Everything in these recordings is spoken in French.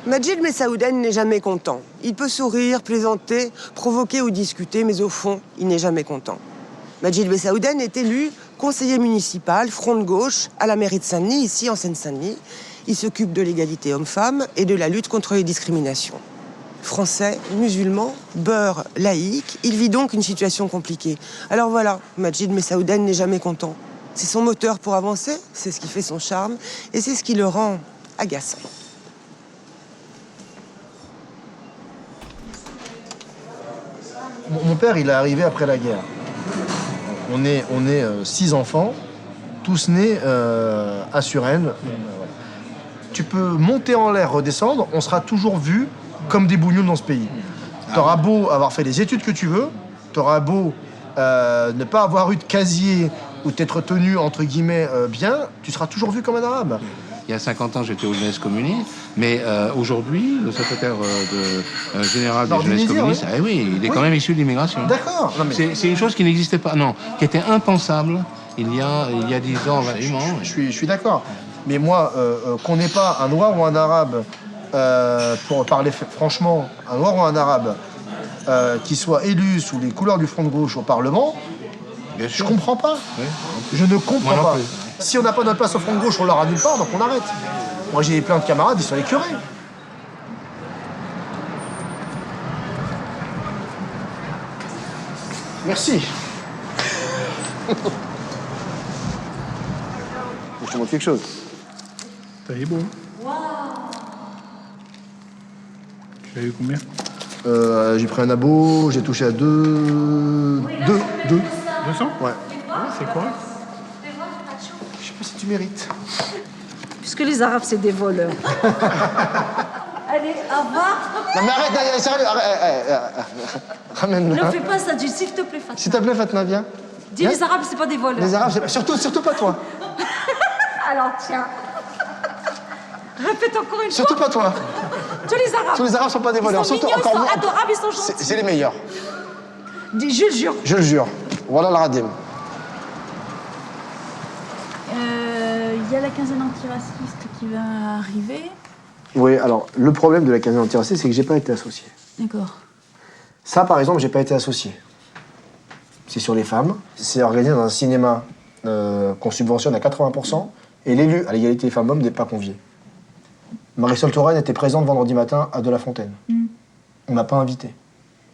Majid Messaouden n'est jamais content. Il peut sourire, plaisanter, provoquer ou discuter, mais au fond, il n'est jamais content. Majid Messaouden est élu conseiller municipal, front de gauche, à la mairie de Saint-Denis, ici en Seine-Saint-Denis. Il s'occupe de l'égalité homme-femme et de la lutte contre les discriminations. Français, musulman, beurre, laïque, il vit donc une situation compliquée. Alors voilà, Majid Messaouden n'est jamais content. C'est son moteur pour avancer, c'est ce qui fait son charme, et c'est ce qui le rend agaçant. Mon père, il est arrivé après la guerre. On est 6 enfants, tous nés à Suresnes. Tu peux monter en l'air, redescendre, on sera toujours vus comme des bougnoules dans ce pays. T'auras beau avoir fait les études que tu veux, t'auras beau ne pas avoir eu de casier ou t'être tenu, entre guillemets, bien, tu seras toujours vu comme un arabe. Il y a 50 ans, j'étais au Jeunesse communiste, mais aujourd'hui, le secrétaire général des Jeunesse communiste, oui. Eh oui, il est quand même issu de l'immigration. D'accord. C'est une chose qui n'existait pas, non, qui était impensable il y a 10 ans, vraiment. Je suis d'accord. Mais moi, qu'on n'ait pas un noir ou un arabe, pour parler franchement, un noir ou un arabe, qui soit élu sous les couleurs du Front de gauche au Parlement, je comprends pas. Oui. Je ne comprends Moi non pas. plus. Si on n'a pas notre place au Front de gauche, on l'aura nulle part, donc on arrête. Moi, j'ai plein de camarades, ils sont écœurés. Merci. Je te montre quelque chose. T'as eu beau. Tu as eu combien? J'ai pris un abo, j'ai touché à 200. 200? Ouais. C'est quoi? Je sais pas si tu mérites. Puisque les Arabes, c'est des voleurs. Allez, au revoir. Non mais arrête, sérieux, ramène-le. Ne fais pas ça, dis s'il te plaît, Fatma. S'il te plaît, Fatma, viens. Dis les Arabes, c'est pas des voleurs. Les Arabes, surtout pas toi. Alors, tiens. Répète encore une Surtout fois. pas toi. Tous les Arabes. Tous les Arabes sont pas des voleurs. Ils sont Surtout mignons, encore ils sont moins. adorables, ils sont gentils. C'est les meilleurs. Dis, je le jure. Je le jure. Voilà le radim. Il y a la quinzaine antiraciste qui va arriver. Oui, alors le problème de la quinzaine antiraciste, c'est que j'ai pas été associé. D'accord. Ça, par exemple, j'ai pas été associé. C'est sur les femmes. C'est organisé dans un cinéma qu'on subventionne à 80%. Et l'élu à l'égalité femmes-hommes n'est pas convié. Marisol Touraine était présente vendredi matin à De La Fontaine. On m'a pas invité.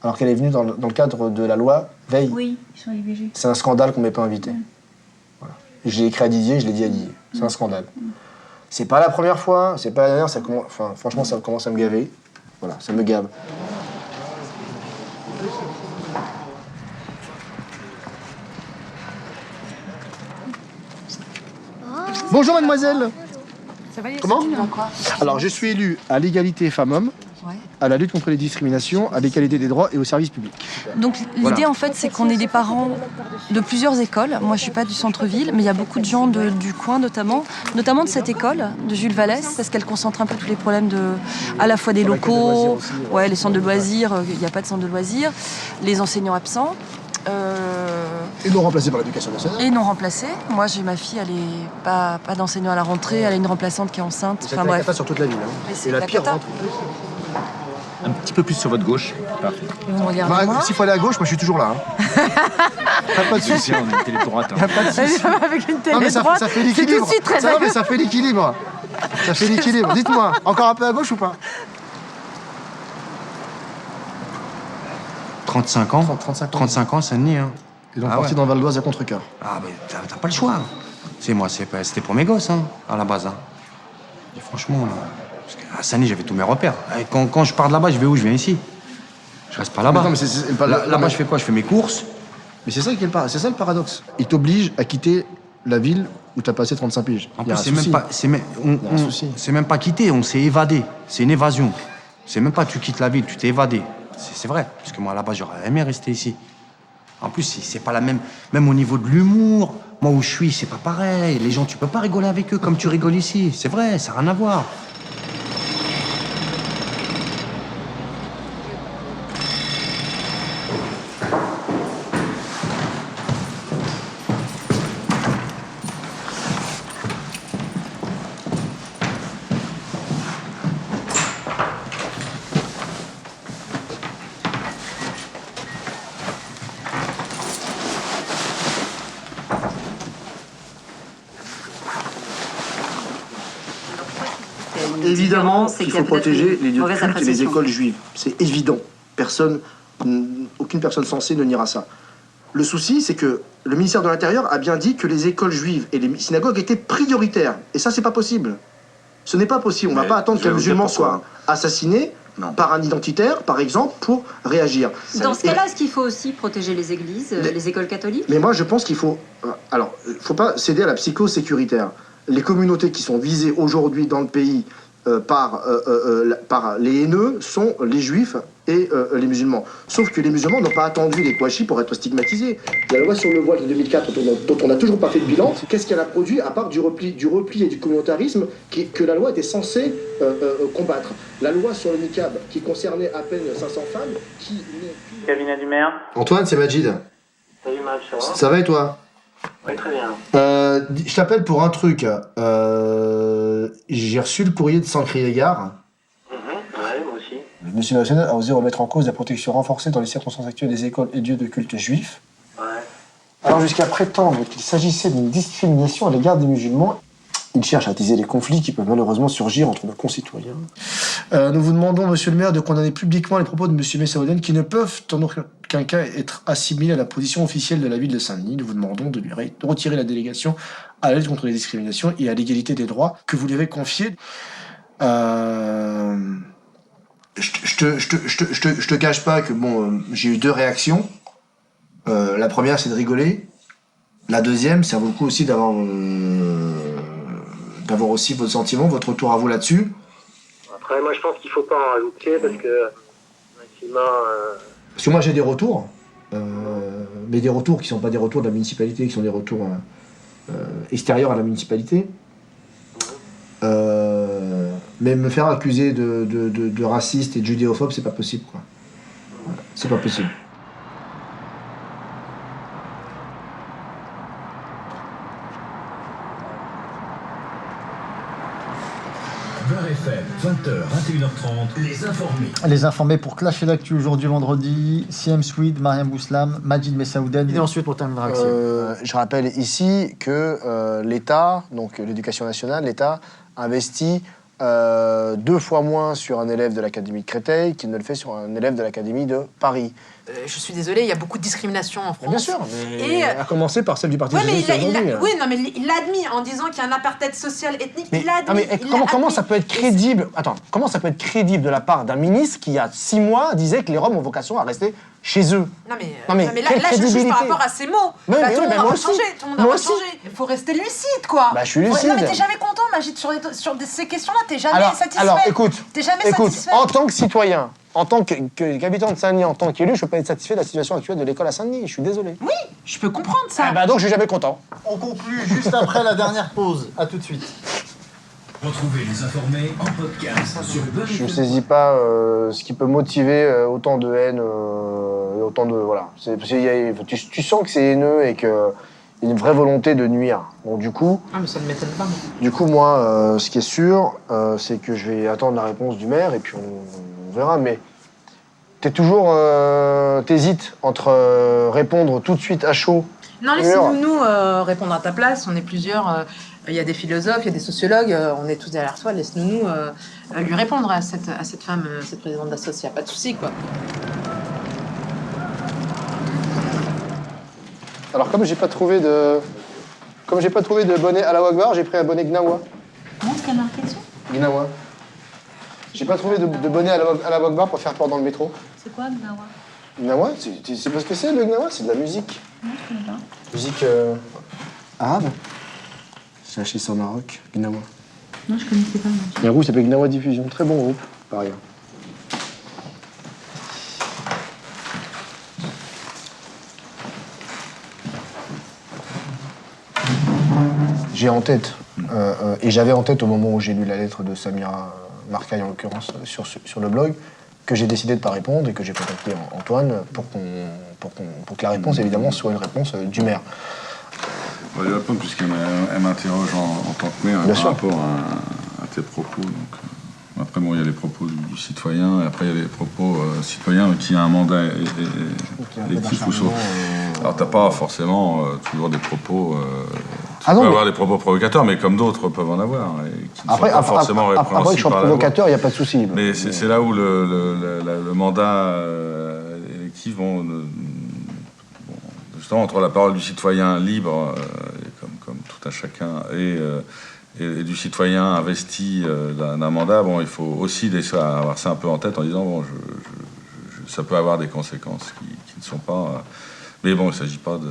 Alors qu'elle est venue dans le cadre de la loi Veil. Oui, sur l'IVG. C'est un scandale qu'on m'ait pas invité. Voilà. Je l'ai écrit à Didier, je l'ai dit à Didier. C'est un scandale. C'est pas la première fois, c'est pas la dernière, franchement, ça commence à me gaver. Voilà, ça me gave. Bonjour mademoiselle. Ça va, Comment? quoi? Alors je suis élu à l'égalité femmes-hommes, à la lutte contre les discriminations, à l'égalité des droits et au service public. Donc l'idée en fait c'est qu'on est des parents de plusieurs écoles. Moi je suis pas du centre-ville, mais il y a beaucoup de gens du coin notamment de cette école de Jules Vallès, parce qu'elle concentre un peu tous les problèmes à la fois des locaux, les centres de loisirs, il n'y a pas de centre de loisirs, les enseignants absents. Et non remplacés par l'éducation nationale. Et non remplacés. Moi j'ai ma fille, elle est pas d'enseignant à la rentrée, elle a une remplaçante qui est enceinte. C'est la cata sur toute la ville. Mais c'est Et la la pire cata. rentrée. Un petit peu plus sur votre gauche. Parfait. Vous me regardez moi. S'il faut aller à gauche, moi je suis toujours là. Pas de souci. On est télédroite. Y a pas de souci. Avec une Non, télé mais droite, ça fait c'est tout l'équilibre. de suite très Non, mais ça fait l'équilibre. Ça fait l'équilibre. Dites-moi, encore un peu à gauche ou pas? 35 ans 35 ans, Saint-Denis, hein. Ils ont parti dans le Val d'Oise à contre-cœur. Ah, mais t'as pas le choix. C'était pour mes gosses, hein, à la base. Hein. Et franchement, parce qu'à Saint-Denis, j'avais tous mes repères. Et quand je pars de là-bas, je vais où? Je viens ici. Je reste pas là-bas. Non, mais c'est Là-bas, je fais quoi? Je fais mes courses. Mais c'est ça le paradoxe. Ils t'obligent à quitter la ville où t'as passé 35 piges. En Il y a plus, un souci. c'est même pas quitté, on s'est évadé. C'est une évasion. C'est même pas tu quittes la ville, tu t'es évadé. C'est vrai, parce que moi, là-bas, j'aurais aimé rester ici. En plus, c'est pas la même au niveau de l'humour. Moi, où je suis, c'est pas pareil. Les gens, tu peux pas rigoler avec eux comme tu rigoles ici. C'est vrai, ça n'a rien à voir. Évidemment c'est qu'il qu'il y a faut peut-être protéger une les lieux de mauvaise culte et les appréciation. écoles juives. C'est évident. Aucune personne censée ne niera ça. Le souci, c'est que le ministère de l'Intérieur a bien dit que les écoles juives et les synagogues étaient prioritaires. Et ça, c'est pas possible. Ce n'est pas possible. On ne va pas attendre qu'un musulman soit assassiné par un identitaire, par exemple, pour réagir. Dans ce cas-là, est-ce qu'il faut aussi protéger les églises, les écoles catholiques? Mais moi, je pense qu'il faut... Alors, il ne faut pas céder à la psycho-sécuritaire. Les communautés qui sont visées aujourd'hui dans le pays par les haineux sont les juifs et les musulmans. Sauf que les musulmans n'ont pas attendu les Kouachi pour être stigmatisés. La loi sur le voile de 2004, dont on n'a toujours pas fait de bilan, qu'est-ce qu'elle a produit à part du repli et du communautarisme que la loi était censée combattre? La loi sur le niqab, qui concernait à peine 500 femmes, qui... Cabinet du maire. Antoine, c'est Majid. Salut Maj, ça va? Ça va et toi? Oui, très bien. Je t'appelle pour un truc. J'ai reçu le courrier de Sans crier gare. Ouais, moi aussi. Le Monsieur National a osé remettre en cause la protection renforcée dans les circonstances actuelles des écoles et lieux de culte juifs. Ouais. Alors jusqu'à prétendre qu'il s'agissait d'une discrimination à l'égard des musulmans, il cherche à attiser les conflits qui peuvent malheureusement surgir entre nos concitoyens. Nous vous demandons, Monsieur le maire, de condamner publiquement les propos de Monsieur Messaouden qui ne peuvent en aucun cas être assimilés à la position officielle de la ville de Saint-Denis. Nous vous demandons de lui retirer la délégation à la lutte contre les discriminations et à l'égalité des droits que vous lui avez confiée. Je te cache pas que j'ai eu deux réactions. La première, c'est de rigoler. La deuxième, ça vaut le coup aussi d'avoir aussi vos sentiments, votre retour à vous là-dessus. Après, moi, je pense qu'il faut pas en rajouter parce que Parce que moi, j'ai des retours, mais des retours qui sont pas des retours de la municipalité, qui sont des retours extérieurs à la municipalité. Mais me faire accuser de raciste et de judéophobe, c'est pas possible, quoi. Voilà, c'est pas possible. Beurre FM, 20h, 21h30, les informés. Les informés pour clasher l'actu aujourd'hui vendredi, Siem Swede, Mariam Bouslam, Majid Messaouden. Et ensuite pour terminer l'action. Je rappelle ici que l'État, donc l'éducation nationale, l'État investit 2 fois moins sur un élève de l'Académie de Créteil qu'il ne le fait sur un élève de l'Académie de Paris. Je suis désolée, il y a beaucoup de discrimination en France. Bien sûr, mais à commencer par celle du Parti socialiste aujourd'hui. Oui, non, mais il l'a admis en disant qu'il y a un apartheid social, ethnique. Il l'a admis. Comment ça peut être crédible? Attends, comment ça peut être crédible de la part d'un ministre qui, il y a 6 mois, disait que les Roms ont vocation à rester chez eux? Non, mais là, je juge par rapport à ces mots. Tout le monde aura changé. Tout le monde aura changé. Il faut rester lucide, quoi. Bah, je suis lucide. Non, mais t'es jamais content, Majid, sur ces questions-là. T'es jamais satisfait. Alors, écoute, satisfait. en tant que citoyen, en tant qu'habitant de Saint-Denis, en tant qu'élu, je peux pas être satisfait de la situation actuelle de l'école à Saint-Denis. Je suis désolé. Oui, je peux comprendre ça. Donc, je suis jamais content. On conclut juste après la dernière pause. À tout de suite. Retrouvez les informés en podcast sur Beurre FM. Je saisis pas ce qui peut motiver autant de haine et autant de... Voilà. Tu sens que c'est haineux et qu'il y a une vraie volonté de nuire. Donc du coup... Ah, mais ça ne m'étonne pas. Du coup, moi, ce qui est sûr, c'est que je vais attendre la réponse du maire et puis on verra. Mais t'hésites entre répondre tout de suite à chaud. Non, laissez-nous répondre à ta place. On est plusieurs. Il y a des philosophes, il y a des sociologues. On est tous derrière toi. Laisse-nous lui répondre à cette femme, cette présidente d'association. Pas de souci, quoi. Alors, comme j'ai pas trouvé de bonnet à la Wagbar, j'ai pris un bonnet Gnawa. Comment est-ce qu'il y a marqué dessus? Gnawa. J'ai pas trouvé de bonnet à la Wagbar pour faire peur dans le métro. C'est quoi, Gnawa? Gnawa, c'est parce que c'est le Gnawa, c'est de la musique. Non, je connais pas. Musique arabe. J'ai acheté ça au Maroc, Gnawa. Non, je connaissais pas. Il y a un groupe qui s'appelle Gnawa Diffusion, très bon groupe, par ailleurs. J'ai en tête, et j'avais en tête au moment où j'ai lu la lettre de Samira Marcaille, en l'occurrence, sur le blog, que j'ai décidé de ne pas répondre et que j'ai contacté Antoine pour que la réponse, évidemment, soit une réponse du maire. On va lui répondre puisqu'elle m'interroge en tant que maire par rapport à tes propos. Donc, après, bon, il y a les propos du citoyen, et après, il y a les propos citoyens qui a un mandat électif ou sauf. Alors, t'as pas forcément toujours des propos Tu peux avoir des propos provocateurs, mais comme d'autres peuvent en avoir. Et qui ne sont pas forcément répréhensibles après, que je sois provocateur, il n'y a pas de souci. Mais c'est là où le mandat électif, justement, entre la parole du citoyen libre, comme tout un chacun, et du citoyen investi d'un mandat, il faut aussi avoir ça un peu en tête en disant, ça peut avoir des conséquences qui ne sont pas... mais bon, il ne s'agit pas de...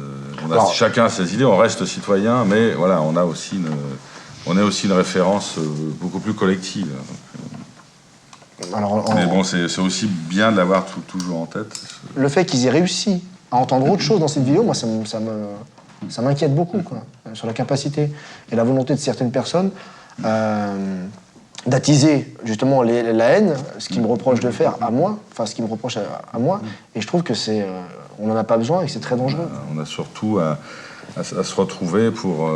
chacun a ses idées, on reste citoyen, mais voilà, on est aussi une référence beaucoup plus collective. Mais bon, c'est aussi bien de l'avoir toujours en tête. Le fait qu'ils aient réussi à entendre autre chose dans cette vidéo, moi, ça m'inquiète beaucoup, quoi, sur la capacité et la volonté de certaines personnes d'attiser justement la haine, ce qu'ils me reprochent de faire à moi, ce qu'ils me reprochent à moi, et je trouve que on n'en a pas besoin et que c'est très dangereux. On a surtout à se retrouver pour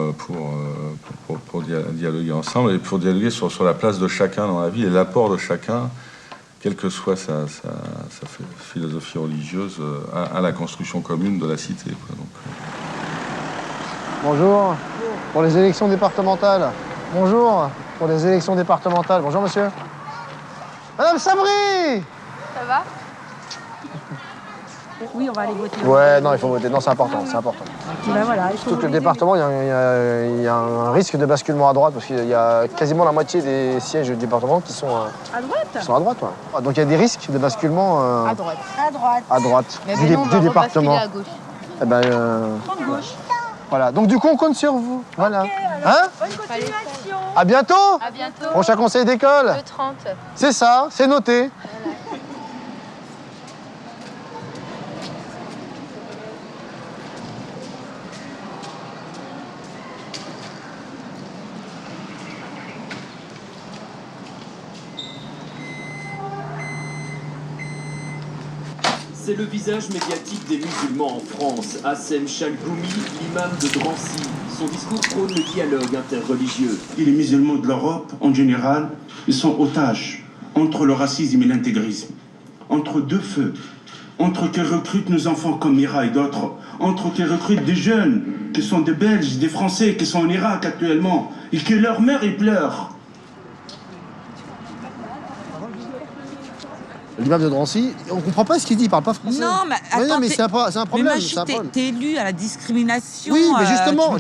dialoguer ensemble et pour dialoguer sur la place de chacun dans la vie et l'apport de chacun, quelle que soit sa philosophie religieuse, à la construction commune de la cité, quoi. Donc, Bonjour. Pour les élections départementales. Bonjour. Pour les élections départementales. Bonjour, monsieur. Madame Sabri! Ça va? Oui, on va aller voter. Ouais, non, il faut voter. Non, c'est important, c'est important. Ben voilà, Surtout que le département, il y a un risque de basculement à droite, parce qu'il y a quasiment la moitié des sièges du département qui sont à droite. Qui sont à droite, ouais. Donc il y a des risques de basculement à droite. À droite. Mais du on va département. à gauche. Eh ben, Gauche. Voilà. Donc du coup, on compte sur vous. Voilà. Okay, bonne continuation. À bientôt. À bientôt. Prochain conseil d'école. Le 30. C'est ça, c'est noté. C'est le visage médiatique des musulmans en France. Hassem Chalgoumi, l'imam de Drancy. Son discours prône le dialogue interreligieux. Et les musulmans de l'Europe, en général, ils sont otages entre le racisme et l'intégrisme. Entre deux feux. Entre qui recrutent nos enfants comme Mira et d'autres. Entre qui recrutent des jeunes qui sont des Belges, des Français qui sont en Irak actuellement. Et que leur mère, ils pleurent. L'imam de Drancy, on comprend pas ce qu'il dit, il parle pas français. Non, mais attends, non, mais c'est un problème. Mais t'es élu à la discrimination. Oui, mais justement,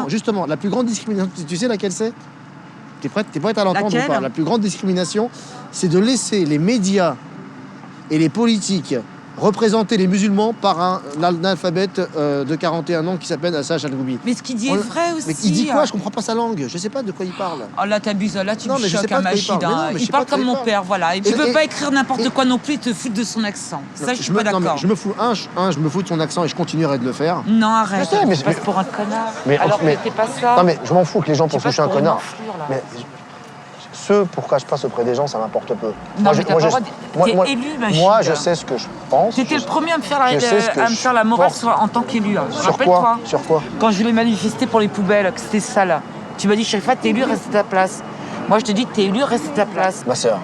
justement, la plus grande discrimination, tu sais laquelle c'est? T'es prête à l'entendre ou pas? La plus grande discrimination, c'est de laisser les médias et les politiques représenter les musulmans par un analphabète de 41 ans qui s'appelle Hassem Chalgoumi. Mais ce qu'il dit est vrai aussi. Mais il dit quoi? Je comprends pas sa langue. Je sais pas de quoi il parle. Oh là, t'abuses. Là, tu me choques, Majid. Il parle comme mon père, voilà. Et tu peux pas écrire n'importe quoi non plus et te foutre de son accent. Ça, je suis pas d'accord. Je me fous, je me fous de son accent et je continuerai de le faire. Non, arrête. Tu passes pour un connard. Alors que t'es pas ça. Non, mais je m'en fous que les gens pensent que je suis un connard. Mais pourquoi je passe auprès des gens, ça m'importe peu. Non, mais t'es élu, Majid. Moi, je sais ce que je pense. T'étais le premier à me faire la morale en tant qu'élu. Rappelle-toi. Sur quoi? Quand je voulais manifester pour les poubelles, que c'était ça, là. Tu m'as dit, Chérifa, t'es élu, reste à ta place. Moi, je te dis, t'es élu, reste à ta place. Ma sœur,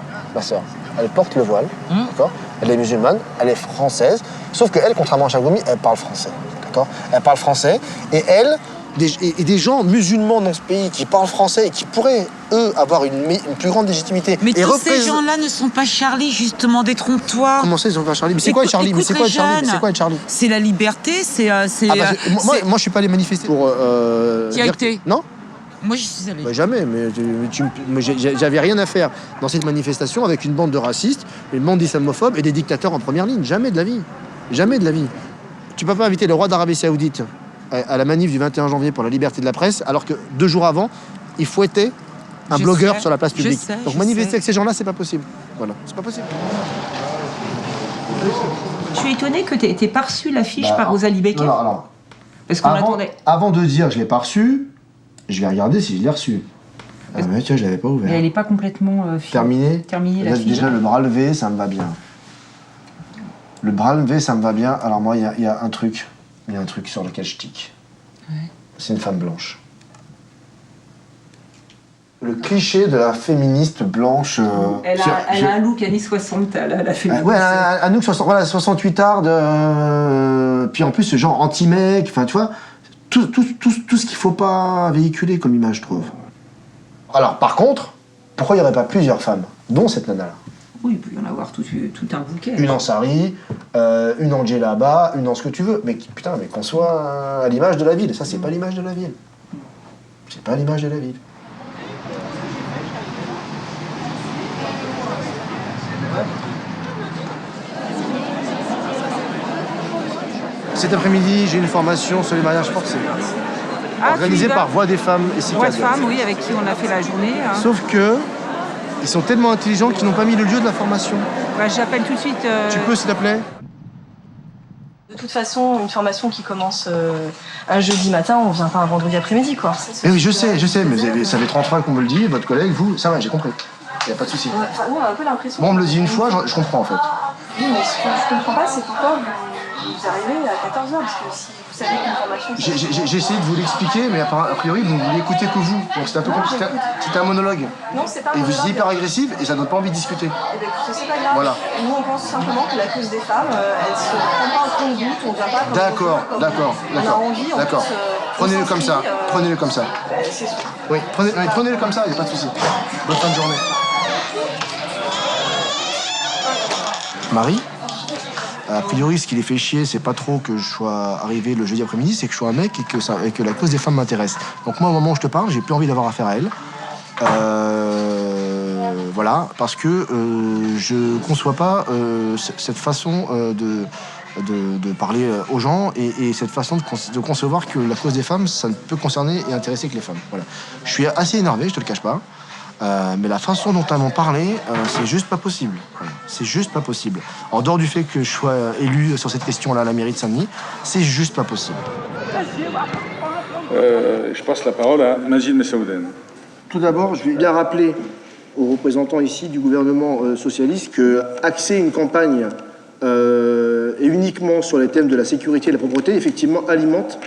elle porte le voile, d'accord? Elle est musulmane, elle est française. Sauf qu'elle, contrairement à Chalgoumi, elle parle français, d'accord? Elle parle français et elle... des gens musulmans dans ce pays qui parlent français et qui pourraient, eux, avoir une plus grande légitimité. Mais tous ces gens-là ne sont pas Charlie, justement, détrompe-toi. Comment ça, ils sont pas Charlie? Mais c'est quoi Charlie? Charlie? C'est la liberté, moi, je suis pas allé manifester pour... Tu as été? Non. Moi, j'y suis allé. Bah, jamais, mais j'avais rien à faire dans cette manifestation avec une bande de racistes, une bande d'islamophobes et des dictateurs en première ligne. Jamais de la vie. Jamais de la vie. Tu peux pas inviter le roi d'Arabie Saoudite à la manif du 21 janvier pour la liberté de la presse, alors que 2 jours avant, il fouettait un blogueur sur la place publique. Donc manifester avec ces gens-là, c'est pas possible. Voilà, c'est pas possible. Je suis étonné que tu n'aies pas reçu l'affiche par Rosalie Becker. Alors, parce qu'on attendait. Avant de dire que je l'ai pas reçu, je vais regarder si je l'ai reçu. Mais tiens, je l'avais pas ouvert. Mais elle n'est pas complètement terminée. L'affiche. Déjà, le bras levé, ça me va bien. Le bras levé, ça me va bien. Alors moi, il y a un truc. Il y a un truc sur lequel je tique. Ouais. C'est une femme blanche. Le cliché de la féministe blanche... Elle a un look années 60, la féministe. Ouais, un look 68 art. Puis en plus, ce genre anti-mec, enfin, tu vois, tout ce qu'il faut pas véhiculer comme image, je trouve. Alors, par contre, pourquoi il n'y aurait pas plusieurs femmes, dont cette nana-là? Oui, il peut y en avoir tout un bouquet. Une en Sari, une en Djellaba, une en ce que tu veux. Mais putain, mais qu'on soit à l'image de la ville. Ça, c'est pas l'image de la ville. C'est pas l'image de la ville. Cet après-midi, j'ai une formation sur les mariages forcés. Organisée par Voix des femmes et Cicada. Voix de femmes, oui, avec qui on a fait la journée. Hein. Sauf que, ils sont tellement intelligents qu'ils n'ont pas mis le lieu de la formation. Bah, j'appelle tout de suite. Tu peux, s'il te plaît? De toute façon, une formation qui commence un jeudi matin, on vient pas un vendredi après-midi, quoi. Eh oui, je sais, mais ça fait 30 fois qu'on me le dit, votre collègue, vous, ça va, j'ai compris. Il n'y a pas de souci. Ouais, enfin, nous, on a un peu l'impression... Bon, on me le dit une fois, je comprends en fait. Oui, mais ce que je comprends pas, c'est pourquoi vous arrivez à 14h, parce que si vous savez qu'une formation... J'ai essayé de vous l'expliquer, mais a priori, vous ne vouliez écouter que vous. Donc c'était un peu compliqué. C'était un monologue. Non, c'est pas un Et monologue. vous êtes hyper agressif et ça donne pas envie de discuter. Eh bien, écoutez, c'est pas grave. Voilà. Nous, on pense simplement que la cause des femmes, elle se prend pas en compte goutte, on vient pas comme D'accord. on a envie, on D'accord. Prenez-le comme ça. Prenez-le comme ça. C'est sûr. Oui, prenez-le comme ça, il n'y a pas de souci. Bonne fin de journée. Marie, a priori, ce qui les fait chier, c'est pas trop que je sois arrivé le jeudi après-midi, c'est que je sois un mec et que la cause des femmes m'intéresse. Donc moi, au moment où je te parle, j'ai plus envie d'avoir affaire à elle. Voilà, parce que je conçois pas cette façon de parler aux gens et cette façon de concevoir que la cause des femmes, ça ne peut concerner et intéresser que les femmes. Voilà. Je suis assez énervé, je te le cache pas. Mais la façon dont elles m'ont parlé, c'est juste pas possible. Voilà. C'est juste pas possible. En dehors du fait que je sois élu sur cette question-là à la mairie de Saint-Denis, c'est juste pas possible. Je passe la parole à Majid Messaouden. Tout d'abord, je vais bien rappeler aux représentants ici du gouvernement socialiste que axer une campagne et uniquement sur les thèmes de la sécurité et de la propreté, effectivement, alimente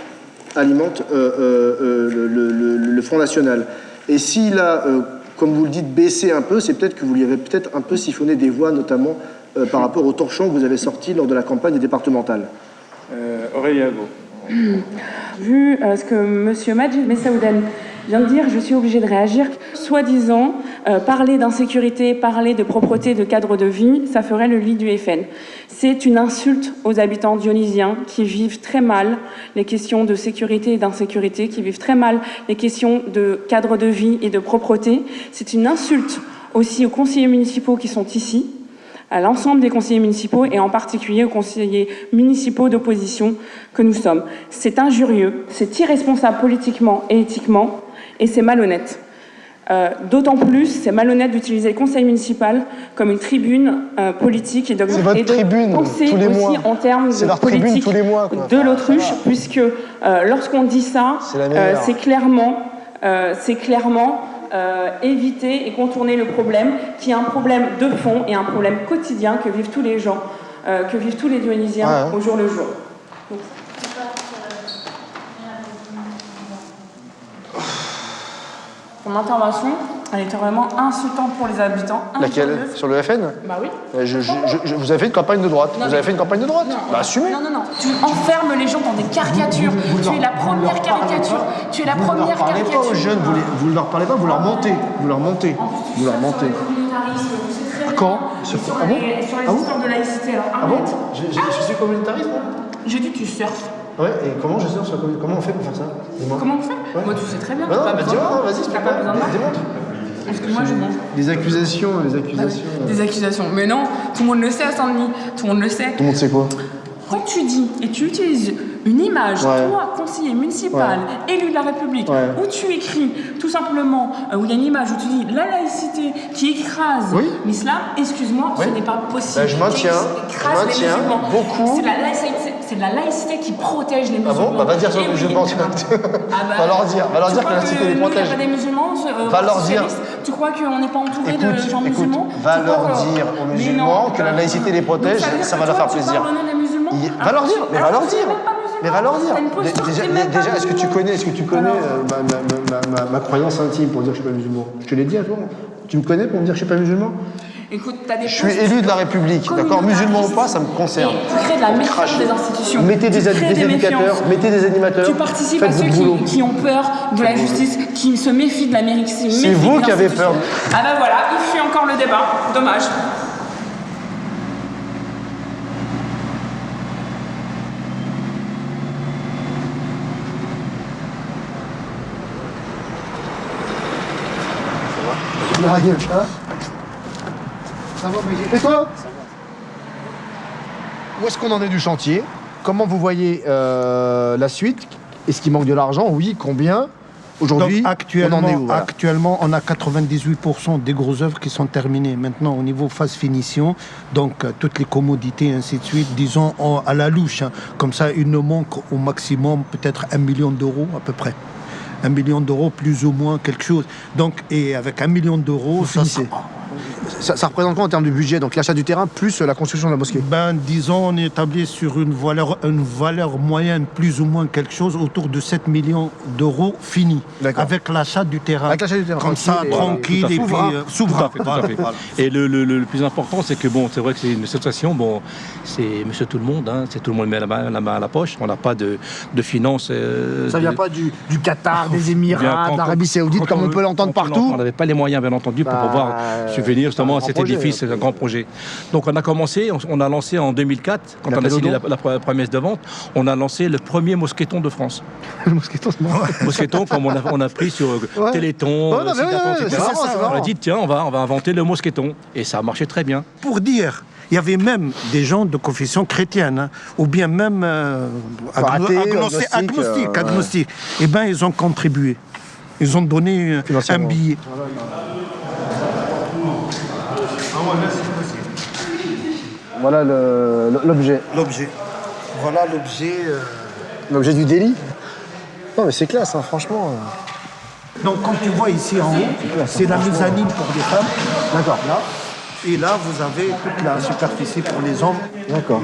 le Front National. Et s'il a, comme vous le dites, baissé un peu, c'est peut-être que vous lui avez peut-être un peu siphonné des voix, notamment par rapport au torchon que vous avez sorti lors de la campagne départementale. Aurélie Hago. Vu ce que M. Majid Messaouden vient de dire, je suis obligée de réagir. Soi-disant, parler d'insécurité, parler de propreté, de cadre de vie, ça ferait le lit du FN. C'est une insulte aux habitants dionysiens qui vivent très mal les questions de sécurité et d'insécurité, qui vivent très mal les questions de cadre de vie et de propreté. C'est une insulte aussi aux conseillers municipaux qui sont ici, à l'ensemble des conseillers municipaux et en particulier aux conseillers municipaux d'opposition que nous sommes. C'est injurieux, c'est irresponsable politiquement et éthiquement et c'est malhonnête. D'autant plus, c'est malhonnête d'utiliser le conseil municipal comme une tribune politique et de penser tous les aussi mois. en termes de politique tous les mois, quoi. de l'autruche, puisque lorsqu'on dit ça, c'est clairement éviter et contourner le problème, qui est un problème de fond et un problème quotidien que vivent tous les gens, que vivent tous les Dionysiens au jour le jour. Donc, ton intervention, elle était vraiment insultante pour les habitants. Laquelle? Sur le FN? Bah oui. Vous avez fait une campagne de droite. Non, vous avez fait une campagne de droite. Bah assumez. Non. Tu enfermes les gens dans des caricatures. Tu es la première caricature. Tu es la première caricature. Vous ne leur parlez pas aux jeunes, vous ne leur parlez pas, vous leur mentez. Vous leur mentez. Vous leur mentez. Quand? Sur les histoires de laïcité. Ah bon? Je suis communautariste, moi? J'ai dit tu surfes. Ouais, et comment je sors sur la communauté? Comment on fait pour faire ça? Comment on fait? Moi, tu sais très bien. Non, bah dis-moi, vas-y, explique-moi. Démontre. Parce que moi, je mange. Les accusations. Des accusations. Mais non, tout le monde le sait à Saint-Denis. Tout le monde le sait. Tout le monde sait quoi? Quand tu dis et tu utilises une image, toi, conseiller municipal, élu de la République, où tu écris tout simplement, où il y a une image où tu dis la laïcité qui écrase l'islam, excuse-moi, ce n'est pas possible. Je maintiens beaucoup. C'est la laïcité qui protège les musulmans. Ah bon? Bah va dire sur les musulmans. Va leur dire que la laïcité les protège. Il n'y a pas des musulmans, va leur dire. Tu crois qu'on n'est pas entouré de gens musulmans? Va leur dire aux musulmans que la laïcité les protège, ça va leur faire plaisir. Va leur dire, mais va leur dire. Mais va leur dire. Déjà, est-ce que tu connais ma croyance intime pour dire que je suis pas musulman? Je te l'ai dit à toi. Tu me connais pour me dire que je suis pas musulman? Écoute, t'as des Je suis élu de la République, d'accord? Musulman ou pas, ça me concerne. Tu crées de la méfiance des institutions. Mettez des éducateurs, mettez des animateurs. Tu participes faites à ceux votre boulot. qui ont peur de la justice, qui se méfient de la mairie. C'est vous qui avez peur. Ah ben voilà, il fuit encore le débat. Dommage. Ça va, Brigitte? Et toi? Où est-ce qu'on en est du chantier? Comment vous voyez la suite? Est-ce qu'il manque de l'argent? Oui, combien? Aujourd'hui, on en est où? Voilà. Actuellement, on a 98% des grosses œuvres qui sont terminées. Maintenant, au niveau phase finition, donc toutes les commodités, ainsi de suite, disons à la louche. Hein. Comme ça, il nous manque au maximum peut-être 1 million d'euros à peu près. 1 million d'euros, plus ou moins quelque chose. Donc, et avec 1 million d'euros, ça représente quoi en termes de budget? Donc l'achat du terrain plus la construction de la mosquée? Ben, disons, on est établi sur une valeur moyenne, plus ou moins quelque chose, autour de 7 millions d'euros finis. Avec l'achat du terrain. Avec l'achat du terrain. Comme ça, tranquille, et puis souverain. Tout à fait. Et le plus important, c'est que bon, c'est vrai que c'est une situation, bon, c'est monsieur tout le monde, hein, c'est tout le monde met la main à la poche. On n'a pas de finances. Ça vient pas du Qatar, des Émirats, de l'Arabie Saoudite, comme on peut l'entendre partout. On n'avait pas les moyens, bien entendu, pour pouvoir subvenir justement à cet édifice, c'est un grand projet. Donc on a commencé, on a lancé en 200004, quand on a signé la promesse de vente, on a lancé le premier mousqueton de France. Le mousqueton, c'est marrant. Mousqueton, comme on a pris sur Téléthon, etc. On a dit, tiens, on va inventer le mousqueton. Et ça a marché très bien. Pour dire, il y avait même des gens de confession chrétienne, hein, ou bien même agnostiques. Eh bien, ils ont contribué. Ils ont donné un billet. Voilà l'objet. Voilà l'objet. L'objet du délit. Non mais c'est classe, hein, franchement. Donc comme tu vois ici en haut, c'est la mezzanine pour les femmes. D'accord. Là. Et là, vous avez toute la superficie pour les hommes. D'accord.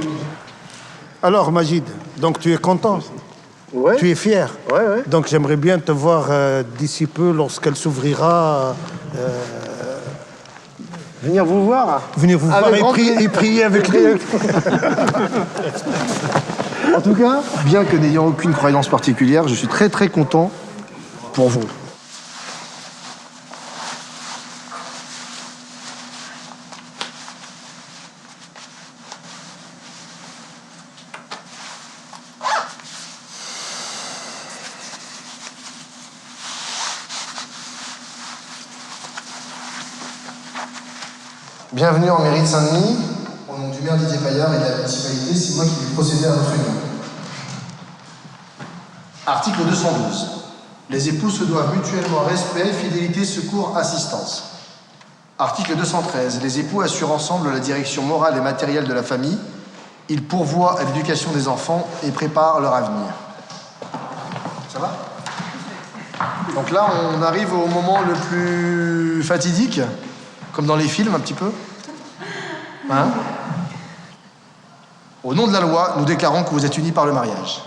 Alors Majid, donc tu es content? Ouais. Tu es fier? Ouais. Donc j'aimerais bien te voir d'ici peu, lorsqu'elle s'ouvrira. Venir vous voir. Venir vous voir et prier avec nous. En tout cas, bien que n'ayant aucune croyance particulière, je suis très très content pour vous. Bienvenue en mairie de Saint-Denis. Au nom du maire Didier Paillard et de la municipalité, c'est moi qui vais procéder à votre réunion. Article 212. Les époux se doivent mutuellement respect, fidélité, secours, assistance. Article 213. Les époux assurent ensemble la direction morale et matérielle de la famille. Ils pourvoient à l'éducation des enfants et préparent leur avenir. Ça va? Donc là, on arrive au moment le plus fatidique, comme dans les films un petit peu. Hein? Au nom de la loi, nous déclarons que vous êtes unis par le mariage.